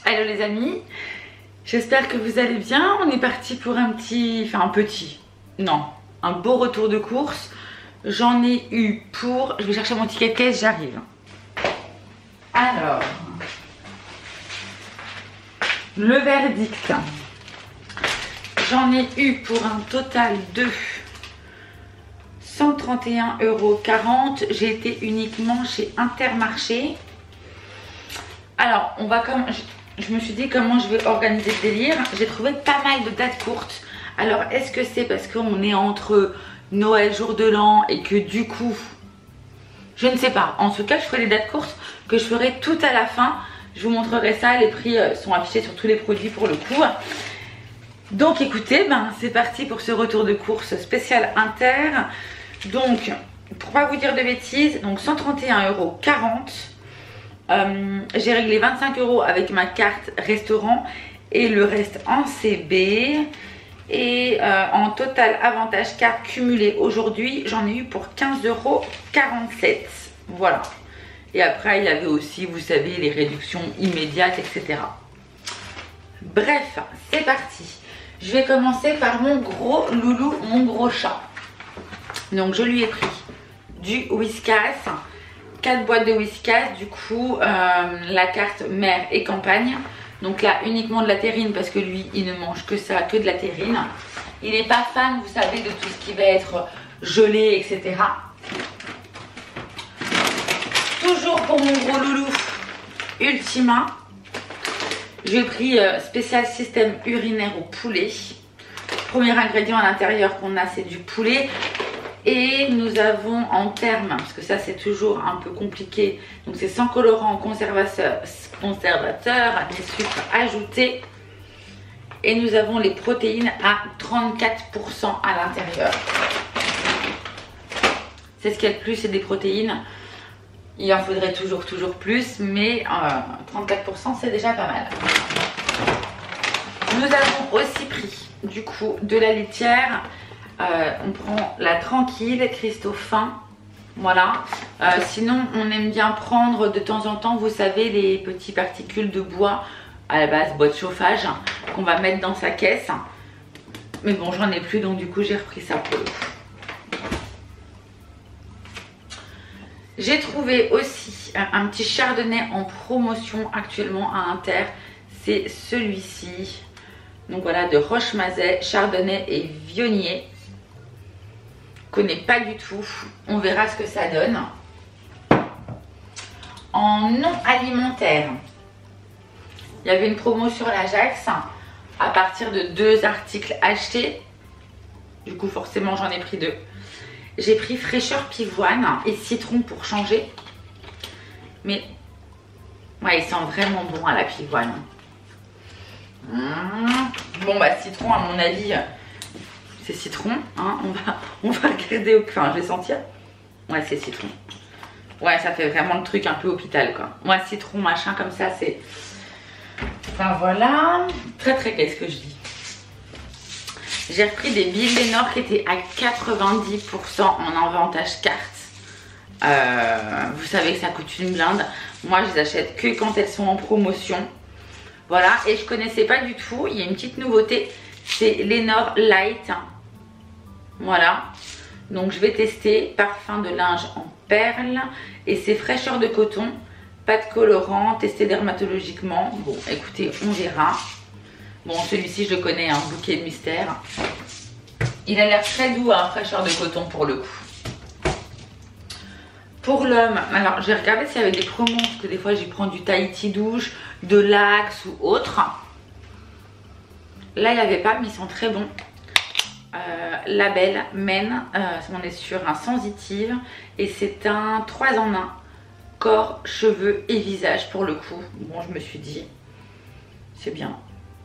Hello les amis, j'espère que vous allez bien. On est parti pour un beau retour de course. J'en ai eu pour... Je vais chercher mon ticket de caisse, j'arrive. Alors, le verdict. J'en ai eu pour un total de 131,40 €. J'ai été uniquement chez Intermarché. Alors, on va comme... Je me suis dit comment je vais organiser le délire. J'ai trouvé pas mal de dates courtes. Alors, est-ce que c'est parce qu'on est entre Noël, jour de l'an et que du coup... Je ne sais pas. En tout cas, je ferai des dates courtes que je ferai tout à la fin. Je vous montrerai ça. Les prix sont affichés sur tous les produits pour le coup. Donc, écoutez, c'est parti pour ce retour de course spécial Inter. Donc, pour pas vous dire de bêtises, donc 131,40 €. J'ai réglé 25 € avec ma carte restaurant et le reste en CB. Et en total avantage carte cumulé aujourd'hui, j'en ai eu pour 15,47 €. Voilà. Et après, il y avait aussi, vous savez, les réductions immédiates, etc. Bref, c'est parti. Je vais commencer par mon gros loulou, mon gros chat. Donc, je lui ai pris du Whiskas. 4 boîtes de Whiskas, du coup la carte mer et campagne. Donc là uniquement de la terrine parce que lui il ne mange que ça, que de la terrine. Il n'est pas fan, vous savez, de tout ce qui va être gelé, etc. Toujours pour mon gros loulou Ultima, j'ai pris spécial système urinaire au poulet. Premier ingrédient à l'intérieur qu'on a, c'est du poulet. Et nous avons en termes, parce que ça c'est toujours un peu compliqué, donc c'est sans colorant, conservateur, des sucres ajoutés. Et nous avons les protéines à 34% à l'intérieur. C'est ce qu'il y a de plus, c'est des protéines. Il en faudrait toujours plus, mais 34% c'est déjà pas mal. Nous avons aussi pris du coup de la laitière. On prend la tranquille, cristaux fins, voilà. Sinon on aime bien prendre de temps en temps, vous savez, les petits particules de bois, à la base bois de chauffage, qu'on va mettre dans sa caisse. Mais bon, j'en ai plus, donc du coup j'ai repris ça pour le coup. J'ai trouvé aussi un petit chardonnay en promotion actuellement à Inter, c'est celui-ci. Donc voilà, de Roche-Mazet, chardonnay et vionnier. Connais pas du tout, on verra ce que ça donne. En non alimentaire, il y avait une promo sur l'Ajax à partir de 2 articles achetés. Du coup forcément j'en ai pris 2. J'ai pris fraîcheur pivoine et citron pour changer. Mais ouais, il sent vraiment bon à la pivoine. Bon bah citron à mon avis... C'est citron, hein, on va regarder, enfin je vais sentir. Ouais, c'est citron. Ouais, ça fait vraiment le truc un peu hôpital quoi. Moi, citron, machin comme ça, c'est... Enfin voilà. Très qu'est-ce que je dis. J'ai repris des billes Lénore qui étaient à 90% en avantage carte. Vous savez que ça coûte une blinde. Moi, je les achète que quand elles sont en promotion. Voilà, et je connaissais pas du tout. Il y a une petite nouveauté. C'est Lénore Light. Voilà, donc je vais tester. Parfum de linge en perles. Et c'est fraîcheur de coton. Pas de colorant, testé dermatologiquement. Bon, écoutez, on verra. Bon, celui-ci je le connais, un bouquet de mystère. Il a l'air très doux, hein, fraîcheur de coton pour le coup. Pour l'homme, alors j'ai regardé s'il y avait des promos, parce que des fois j'y prends du Tahiti douche, de l'Axe ou autre. Là il n'y avait pas, mais ils sont très bons. Label Men, on est sur un sensitive et c'est un 3 en 1 corps, cheveux et visage pour le coup. Bon, je me suis dit c'est bien.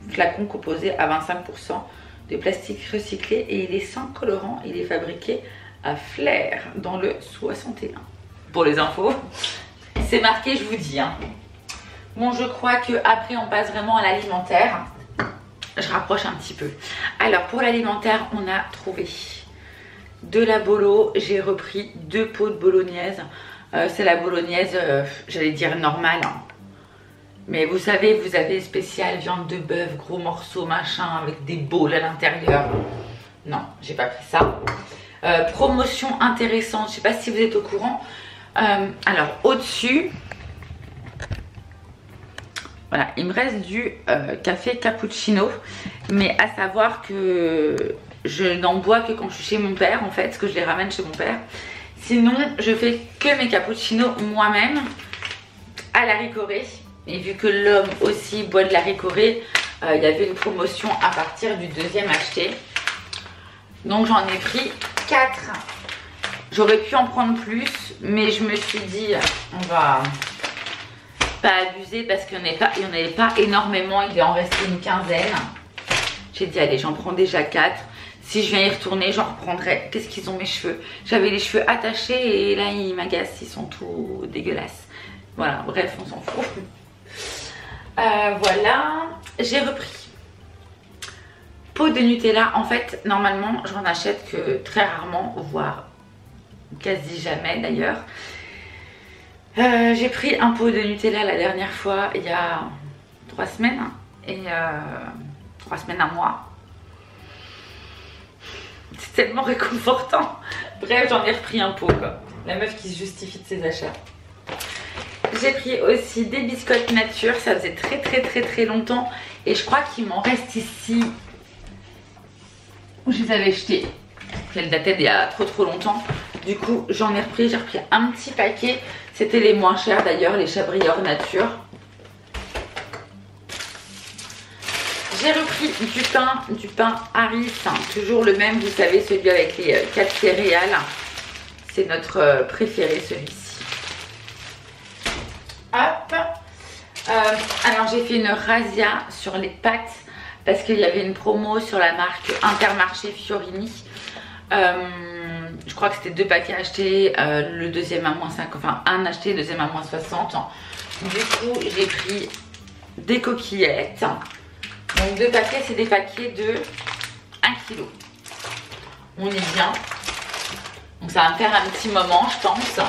Flacon composé à 25% de plastique recyclé et il est sans colorant. Il est fabriqué à Flair dans le 61. Pour les infos, c'est marqué, je vous dis. Hein. Bon, je crois que après on passe vraiment à l'alimentaire. Je rapproche un petit peu. Alors pour l'alimentaire, on a trouvé de la bolo. J'ai repris 2 pots de bolognaise. C'est la bolognaise, j'allais dire normale. Hein. Mais vous savez, vous avez spécial viande de bœuf, gros morceaux, machin, avec des bowls à l'intérieur. Non, j'ai pas pris ça. Promotion intéressante, je sais pas si vous êtes au courant. Alors, au-dessus, voilà, il me reste du café cappuccino. Mais à savoir que je n'en bois que quand je suis chez mon père, en fait, parce que je les ramène chez mon père. Sinon, je fais que mes cappuccinos moi-même à la Ricoré. Et vu que l'homme aussi boit de la Ricoré, il y avait une promotion à partir du deuxième acheté. Donc j'en ai pris 4. J'aurais pu en prendre plus, mais je me suis dit, on va pas abuser parce qu'il n'y en avait pas énormément, il devait en rester une quinzaine. J'ai dit, allez, j'en prends déjà 4. Si je viens y retourner, j'en reprendrai. Qu'est-ce qu'ils ont mes cheveux? J'avais les cheveux attachés et là, ils m'agacent, ils sont tout dégueulasses. Voilà, bref, on s'en fout. Voilà, j'ai repris pot de Nutella. En fait, normalement, j'en achète que très rarement, voire quasi jamais d'ailleurs. J'ai pris un pot de Nutella la dernière fois, il y a 3 semaines. Et 3 semaines, un mois. C'est tellement réconfortant. Bref, j'en ai repris un pot, quoi. La meuf qui se justifie de ses achats. J'ai pris aussi des biscottes nature, ça faisait très longtemps et je crois qu'il m'en reste ici où je les avais jetés. Elles dataient d'il y a trop longtemps. Du coup, j'en ai repris, j'ai repris un petit paquet. C'était les moins chers d'ailleurs, les Chabrior nature. J'ai repris du pain Harris, hein, toujours le même, vous savez, celui avec les 4 céréales. C'est notre préféré, celui-ci. Hop. Alors j'ai fait une razzia sur les pâtes parce qu'il y avait une promo sur la marque Intermarché Fiorini. Je crois que c'était 2 paquets achetés, le deuxième à moins 5, enfin un acheté, deuxième à moins 60. Du coup j'ai pris des coquillettes. Donc 2 paquets, c'est des paquets de 1 kg. On est bien. Donc ça va me faire un petit moment, je pense.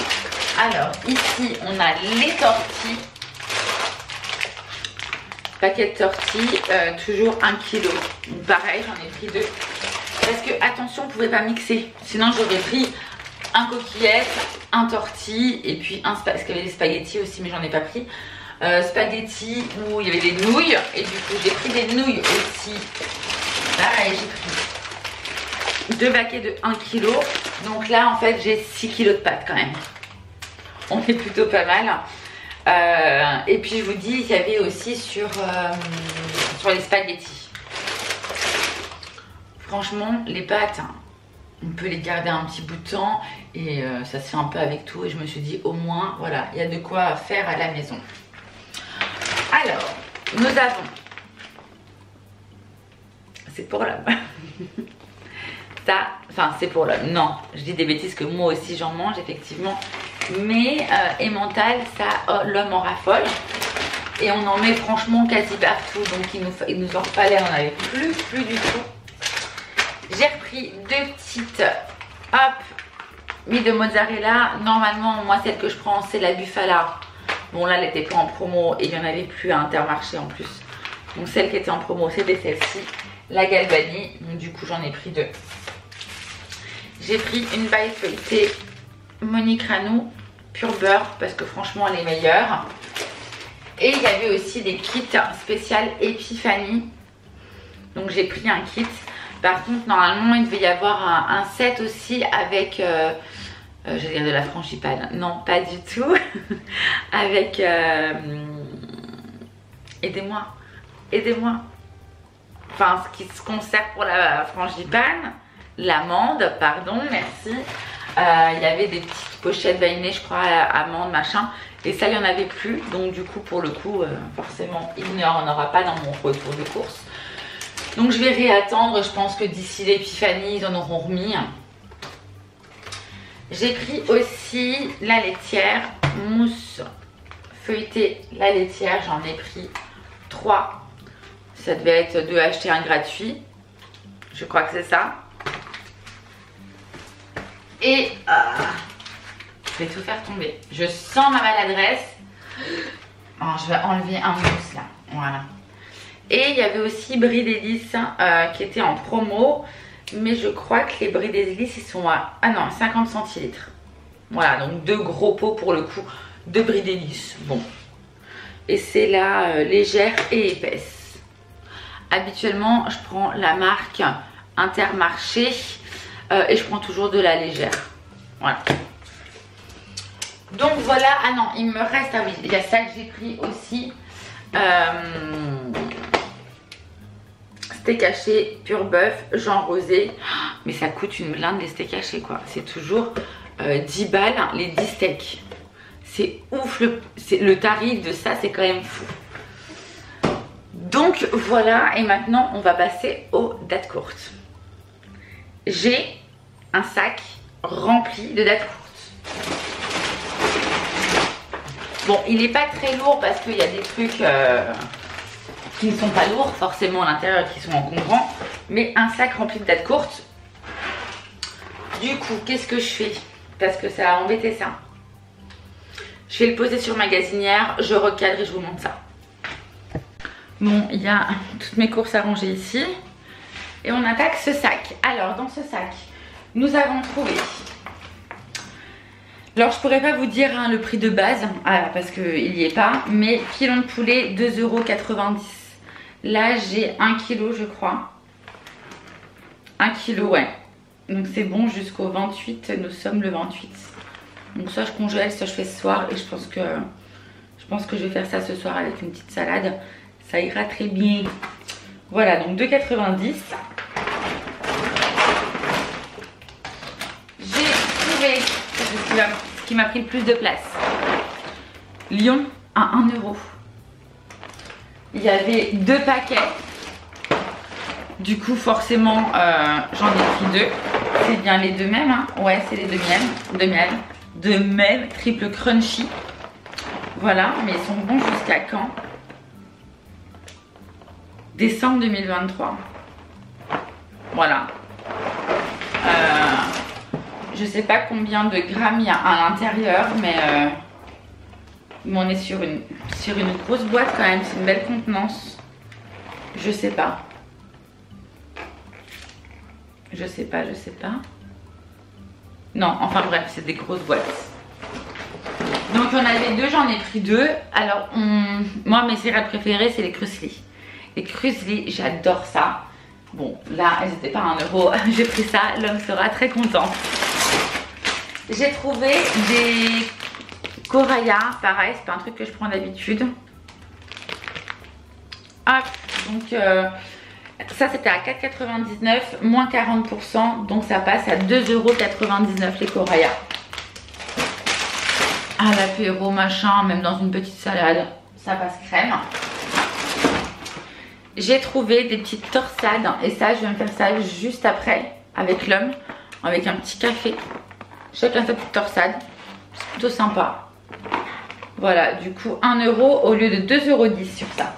Alors ici on a les tortilles. Paquet de tortilles, toujours 1 kg. Donc pareil, j'en ai pris 2. Parce que attention, vous ne pouvez pas mixer. Sinon j'aurais pris un coquillette, un tortille et puis un spaghetti. Parce qu'il y avait des spaghettis aussi, mais j'en ai pas pris. Spaghettis où il y avait des nouilles. Et du coup j'ai pris des nouilles aussi. Pareil, j'ai pris 2 paquets de 1 kg. Donc là en fait j'ai 6 kg de pâtes quand même. On est plutôt pas mal. Et puis je vous dis, il y avait aussi sur les spaghettis. Franchement, les pâtes, hein, on peut les garder un petit bout de temps et ça se fait un peu avec tout. Et je me suis dit, au moins, voilà, il y a de quoi faire à la maison. Alors, nous avons... C'est pour l'homme. Ça, enfin c'est pour l'homme. Non, je dis des bêtises que moi aussi j'en mange effectivement. Mais Emmental, ça, l'homme en raffole. Et on en met franchement quasi partout. Donc il nous en fallait, on n'en avait plus du tout. J'ai repris 2 petites, hop, mie de mozzarella. Normalement, moi celle que je prends, c'est la Bufala. Bon là, elle n'était pas en promo et il n'y en avait plus à Intermarché en plus. Donc celle qui était en promo, c'était celle-ci. La Galvani. Donc du coup, j'en ai pris 2. J'ai pris une baille feuilletée Monique Ranou pur beurre parce que franchement elle est meilleure. Et il y avait aussi des kits spécial Epiphanie. Donc j'ai pris un kit. Par contre normalement il devait y avoir un set aussi avec j'allais dire de la frangipane. Non, pas du tout. Avec aidez-moi. Enfin ce qui se conserve pour la frangipane. L'amande, pardon, merci. Il y avait des petites pochettes vaninées, je crois, amandes, machin. Et ça, il n'y en avait plus. Donc du coup, pour le coup, forcément, il n'y en aura pas dans mon retour de course. Donc je vais réattendre. Je pense que d'ici l'épiphanie, ils en auront remis. J'ai pris aussi la laitière, mousse feuilletée, la laitière. J'en ai pris 3. Ça devait être 2 achetés, 1 gratuit. Je crois que c'est ça. Et je vais tout faire tomber. Je sens ma maladresse. Alors, je vais enlever un mousse là. Voilà. Et il y avait aussi Brie d'Hélice qui était en promo. Mais je crois que les Brie d'Hélice, ils sont à... Ah non, 50 centilitres. Voilà, donc 2 gros pots pour le coup de Brie d'Hélice. Bon. Et c'est la légère et épaisse. Habituellement, je prends la marque Intermarché et je prends toujours de la légère. Voilà. Donc voilà, ah non, il me reste, ah oui, il y a ça que j'ai pris aussi. Steak haché, pur bœuf, Jean Rosé. Mais ça coûte une blinde les steaks hachés quoi. C'est toujours 10 balles les 10 steaks. C'est ouf, le tarif de ça c'est quand même fou. Donc voilà, et maintenant on va passer aux dates courtes. J'ai un sac rempli de dates courtes. Bon, il n'est pas très lourd parce qu'il y a des trucs qui ne sont pas lourds forcément à l'intérieur, qui sont encombrants. Mais un sac rempli de dates courtes. Du coup, qu'est-ce que je fais? Parce que ça a embêté ça. Je vais le poser sur ma gazinière, je recadre et je vous montre ça. Bon, il y a toutes mes courses à ranger ici. Et on attaque ce sac. Alors, dans ce sac, nous avons trouvé... Alors, je pourrais pas vous dire hein, le prix de base, parce qu'il n'y est pas. Mais filon de poulet, 2,90 €. Là, j'ai 1 kg, je crois. 1 kg, ouais. Donc, c'est bon jusqu'au 28. Nous sommes le 28. Donc, soit je congèle, soit je fais ce soir. Et je pense que je vais faire ça ce soir avec une petite salade. Ça ira très bien. Voilà, donc 2,90 €. J'ai trouvé ce qui m'a pris le plus de place. Lion à 1 €. Il y avait 2 paquets. Du coup, forcément, j'en ai pris 2. C'est bien les 2 mêmes. Hein. Ouais, c'est les 2 mêmes. De même, triple crunchy. Voilà, mais ils sont bons jusqu'à quand? Décembre 2023. Voilà. Je sais pas combien de grammes il y a à l'intérieur, mais on est sur une grosse boîte quand même. C'est une belle contenance. Je sais pas. Je sais pas. Non, enfin bref, c'est des grosses boîtes. Donc il y en avait 2, j'en ai pris 2. Alors, moi mes céréales préférées, c'est les Krusli. Les Krusli, j'adore ça. Bon, là, elles n'étaient pas à 1 €. J'ai pris ça, l'homme sera très content. J'ai trouvé des Coraya, pareil, c'est pas un truc que je prends d'habitude. Hop, donc ça c'était à 4,99 €, moins 40%, donc ça passe à 2,99 € les Coraya. À l'apéro, machin, même dans une petite salade, ça passe crème. J'ai trouvé des petites torsades et ça je vais me faire ça juste après avec l'homme, avec un petit café. Chacun sa petite torsade, c'est plutôt sympa. Voilà, du coup 1 € au lieu de 2,10 € sur ça.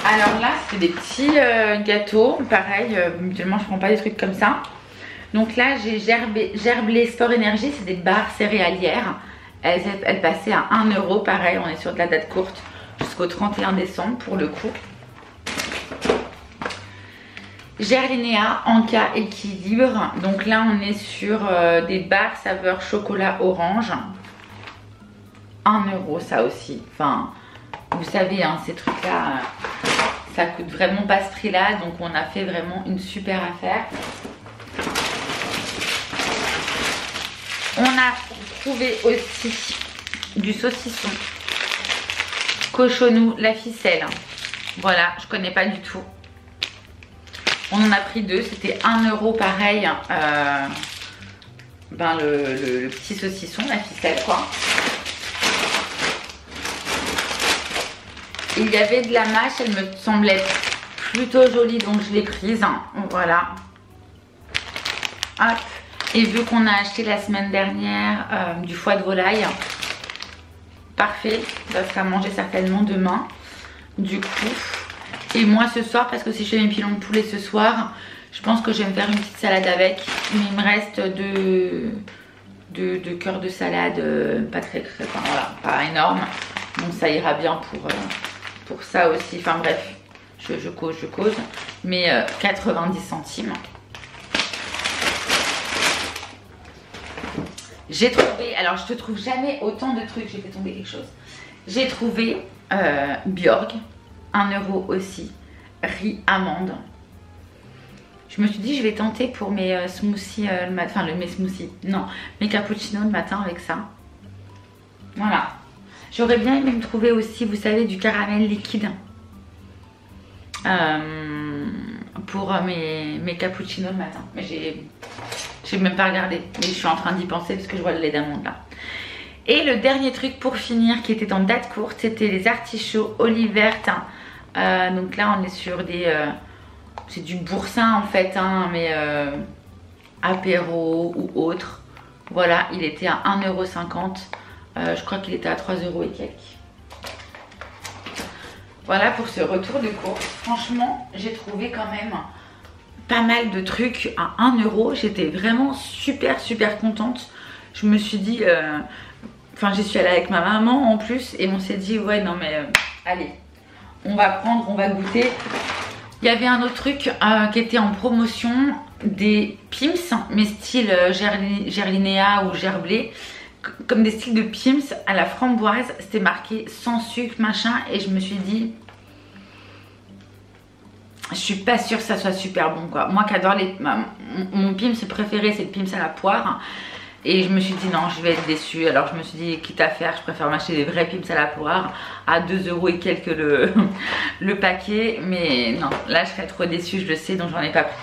Alors là c'est des petits gâteaux, pareil, habituellement je prends pas des trucs comme ça. Donc là j'ai Gerblé Sport Énergie, c'est des barres céréalières. Elles passaient à 1 €, pareil, on est sur de la date courte. Jusqu'au 31 décembre pour le coup. Gerlinéa en cas équilibre. Donc là on est sur des barres saveur chocolat orange. 1 € ça aussi. Enfin vous savez hein, ces trucs là ça coûte vraiment pas ce prix là. Donc on a fait vraiment une super affaire. On a trouvé aussi du saucisson cochonou, la ficelle. Voilà, je connais pas du tout. On en a pris 2, c'était 1 € pareil. Le petit saucisson, la ficelle quoi. Il y avait de la mâche, elle me semblait plutôt jolie donc je l'ai prise. Voilà. Hop. Et vu qu'on a acheté la semaine dernière du foie de volaille, parfait, ça sera mangé certainement demain. Du coup, et moi ce soir, parce que si je fais mes pilons de poulet ce soir, je pense que je vais me faire une petite salade avec. Mais il me reste de cœur de salade, pas très, enfin voilà, pas énorme. Donc ça ira bien pour ça aussi. Enfin bref, je cause. Mais 90 centimes. J'ai trouvé, alors je te trouve jamais autant de trucs, j'ai fait tomber quelque chose. J'ai trouvé Bjorg, 1 € aussi, riz amande. Je me suis dit je vais tenter pour mes smoothies le matin, enfin mes smoothies, non, mes cappuccinos le matin avec ça. Voilà. J'aurais bien aimé me trouver aussi, vous savez, du caramel liquide pour mes cappuccinos le matin. Mais j'ai même pas regardé, mais je suis en train d'y penser parce que je vois le lait d'amande là. Et le dernier truc pour finir qui était en date courte, c'était les artichauts olives vertes. Donc là on est sur des... c'est du boursin en fait, hein, mais apéro ou autre. Voilà, il était à 1,50 €. Je crois qu'il était à 3 € et quelques. Voilà pour ce retour de course. Franchement, j'ai trouvé quand même pas mal de trucs à 1 €. J'étais vraiment super contente. Je me suis dit... Enfin, j'y suis allée avec ma maman en plus et on s'est dit, ouais, non mais allez, on va prendre, on va goûter. Il y avait un autre truc qui était en promotion, des Pim's, mais style Gerlinéa ou Gerblé, comme des styles de Pim's à la framboise. C'était marqué sans sucre, machin, et je me suis dit, je suis pas sûre que ça soit super bon, quoi. Moi qui adore mon Pim's préféré, c'est le Pim's à la poire. Et je me suis dit non, je vais être déçue. Alors je me suis dit quitte à faire, je préfère m'acheter des vrais Pim's à la poire à 2 € et quelques le paquet. Mais non, là je serais trop déçue, je le sais, donc j'en ai pas pris.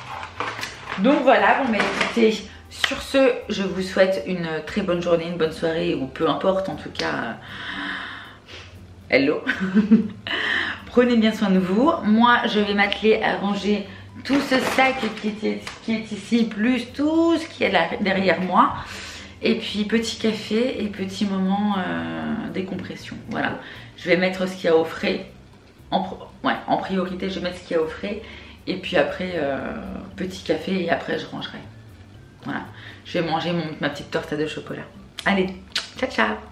Donc voilà, bon mais écoutez, sur ce, je vous souhaite une très bonne journée, une bonne soirée ou peu importe, en tout cas, hello. Prenez bien soin de vous. Moi je vais m'atteler à ranger tout ce sac qui est ici, plus tout ce qui est là derrière moi. Et puis petit café et petit moment décompression. Voilà, je vais mettre ce qu'il y a au frais. En priorité, je vais mettre ce qu'il y a au frais. Et puis après, petit café et après je rangerai. Voilà, je vais manger ma petite torte de chocolat. Allez, ciao ciao.